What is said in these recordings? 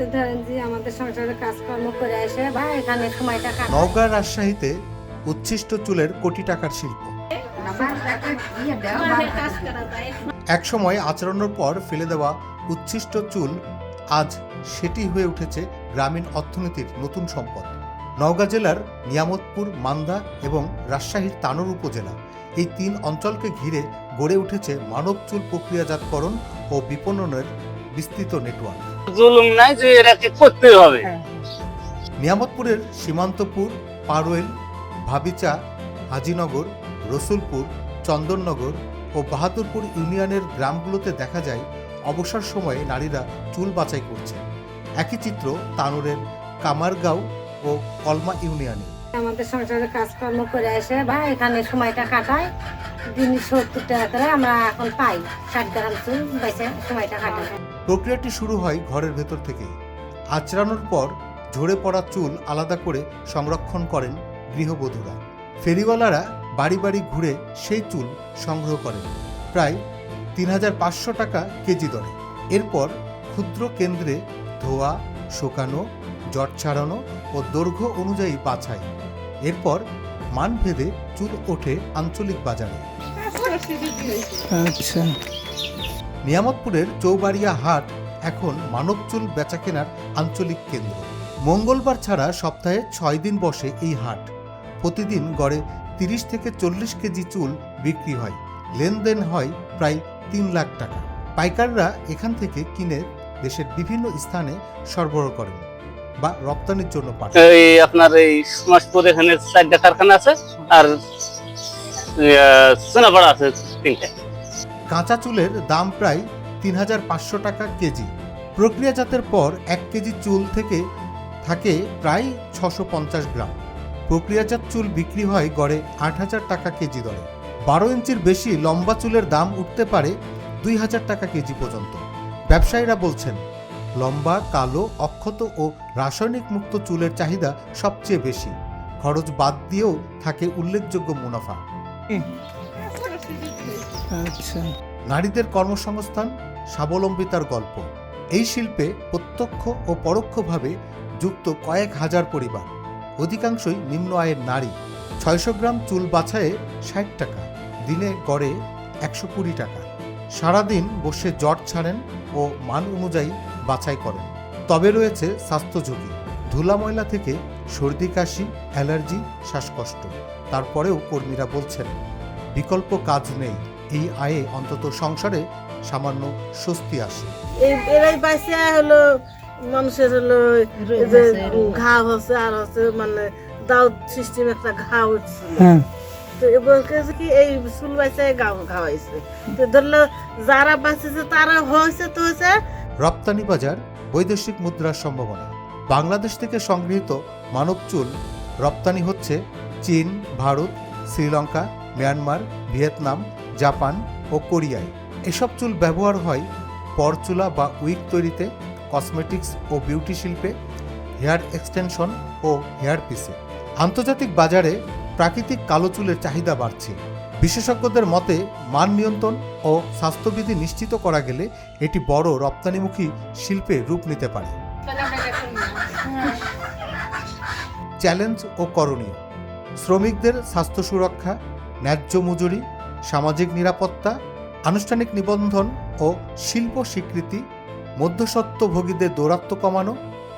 আমাদের ধরেন যে আমাদের সংসারে কাজকর্ম করে আসে বা এখানে সময়টা কাটায়। নওগাঁ রাজশাহীতে উচ্ছিষ্ট চুলের কোটি টাকার শিল্প। একসময় আচরণের পর ফেলে দেওয়া উচ্ছিষ্ট চুল আজ সেটি হয়ে উঠেছে গ্রামীণ অর্থনীতির নতুন সম্পদ। নওগাঁ জেলার নিয়ামতপুর, মান্দা এবং রাজশাহীর তানোর উপজেলা, এই তিন অঞ্চলকে ঘিরে গড়ে উঠেছে মানব চুল প্রক্রিয়াজাতকরণ ও বিপণনের বিস্তৃত নেটওয়ার্ক। জুলুম নাই যে এটাকে করতে হবে। নিয়ামতপুরের সীমান্তপুর, পারোয়েল, ভাবিচা, হাজিনগর, রসুলপুর, চন্দননগর ও বাহাদুরপুর ইউনিয়নের গ্রামগুলোতে দেখা যায় অবসর সময়ে নারীরা চুল বাছাই করছে। একই চিত্র তানোরের কামারগাঁও ও কলমা ইউনিয়নে। আমাদের সংসারে কাজকর্ম করে আসে বা এখানে সময়টা কাটায়। দিন 70 টাকা করে আমরা এখন পাই, 60 গ্রাম চুল বেচে সময়টা কাটায়। প্রক্রিয়াটি শুরু হয় ঘরের ভেতর থেকেই। আঁচড়ানোর পর ঝরে পড়া চুল আলাদা করে সংরক্ষণ করেন গৃহবধূরা। ফেরিওয়ালারা বাড়ি বাড়ি ঘুরে সেই চুল সংগ্রহ করেন প্রায় 3500 টাকা কেজি দরে। এরপর ক্ষুদ্র কেন্দ্রে ধোয়া, শুকানো, জট ছাড়ানো ও দৈর্ঘ্য অনুযায়ী বাছাই। এরপর মানভেদে চুল ওঠে আঞ্চলিক বাজারে। নিয়ামতপুরের চৌবাড়িয়া হাট এখন মানব চুল বেচাকেনার আঞ্চলিক কেন্দ্র। মঙ্গলবার ছাড়া সপ্তাহে 6 দিন বসে এই হাট। প্রতিদিন গড়ে 30 থেকে 40 কেজি চুল বিক্রি হয়। লেনদেন হয় প্রায় 3 লাখ টাকা। পাইকাররা এখান থেকে কিনে দেশের বিভিন্ন স্থানে সরবরাহ করেন বা রপ্তানির জন্য পাঠান। এই আপনার এই সমাজপুর এখানে 4টা কারখানা আছে আর সোনাপাড়া আছে 3টা। কাঁচা চুলের দাম প্রায় 3500 টাকা কেজি। প্রক্রিয়াজাতের পর 1 কেজি চুল থেকে থাকে প্রায় 650 গ্রাম। প্রক্রিয়াজাত চুল বিক্রি হয় গড়ে 8000 টাকা কেজি দরে। 12 ইঞ্চির বেশি লম্বা চুলের দাম উঠতে পারে 2000 টাকা কেজি পর্যন্ত। ব্যবসায়ীরা বলছেন, লম্বা, কালো, অক্ষত ও রাসায়নিক মুক্ত চুলের চাহিদা সবচেয়ে বেশি। খরচ বাদ দিয়েও থাকে উল্লেখযোগ্য মুনাফা। নারীদের কর্মসংস্থান, স্বাবলম্বিতার গল্প। এই শিল্পে প্রত্যক্ষ ও পরোক্ষভাবে যুক্ত কয়েক হাজার পরিবার, অধিকাংশই নিম্ন আয়ের নারী। 600 গ্রাম চুল বাছায়ে 60 টাকা, দিনে গড়ে 120 টাকা। সারাদিন বসে জট ছাড়েন ও মান অনুযায়ী বাছাই করেন। তবে রয়েছে স্বাস্থ্য ঝুঁকি, ধুলা ময়লা থেকে সর্দি কাশি, অ্যালার্জি, শ্বাসকষ্ট। তারপরেও কর্মীরা বলছেন, বিকল্প কাজ নেই। এই আয়ে অন্তত সংসারে সামান্য স্বস্তি আসে। এরাই পাইছে হলো মানুষের হলো এই যে ঘা হচ্ছে আর হচ্ছে মানে দাউদ সিস্টেম একটা ঘা উঠছে। তো এবার কি এই চুল বাইছে ঘা হয়েছে, তো ধরলো যারা বাঁচেছে তারা হয়েছে তো হয়েছে। রপ্তানি বাজার, বৈদেশিক মুদ্রার সম্ভাবনা। বাংলাদেশ থেকে সংগৃহীত মানব চুল রপ্তানি হচ্ছে চীন, Bharat, Sri Lanka, Myanmar, Vietnam, Japan ও কোরিয়ায়। এসব চুল ব্যবহার হয় পরচুলা বা উইগ তৈরিতে, কসমেটিক্স ও বিউটি শিল্পে, হেয়ার এক্সটেনশন ও হেয়ার পিসে। আন্তর্জাতিক বাজারে প্রাকৃতিক কালো চুলের চাহিদা বাড়ছে। বিশেষজ্ঞদের মতে মান নিয়ন্ত্রণ ও স্বাস্থ্যবিধি নিশ্চিত করা গেলে এটি বড় রপ্তানিমুখী শিল্পে রূপ নিতে পারে। চ্যালেঞ্জ ও করণীয়: শ্রমিকদের স্বাস্থ্য সুরক্ষা, ন্যায্য মজুরি, সামাজিক নিরাপত্তা, আনুষ্ঠানিক নিবন্ধন ও শিল্প স্বীকৃতি, মধ্যস্বত্বভোগীদের দৌরাত্ম্য কমানো,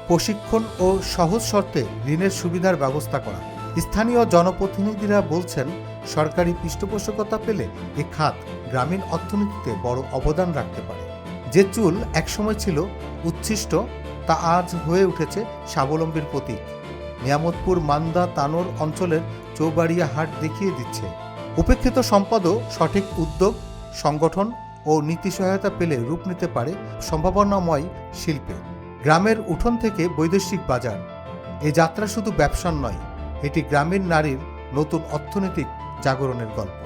প্রশিক্ষণ ও সহজ শর্তে ঋণের সুবিধার ব্যবস্থা করা। স্থানীয় জনপ্রতিনিধিরা বলছেন, সরকারি পৃষ্ঠপোষকতা পেলে এ খাত গ্রামীণ অর্থনীতিতে বড় অবদান রাখতে পারে। যে চুল একসময় ছিল উচ্ছিষ্ট, তা আজ হয়ে উঠেছে স্বাবলম্বীর প্রতীক। নিয়ামতপুর, মান্দা, তানোর অঞ্চলের চৌবাড়িয়া হাট দেখিয়ে দিচ্ছে, উপেক্ষিত সম্পদও সঠিক উদ্যোগ, সংগঠন ও নীতি সহায়তা পেলে রূপ নিতে পারে সম্ভাবনাময় শিল্পে। গ্রামের উঠোন থেকে বৈদেশিক বাজার। এই যাত্রা শুধু ব্যবসার নয়, এটি গ্রামীণ নারীর নতুন অর্থনৈতিক জাগরণের গল্প।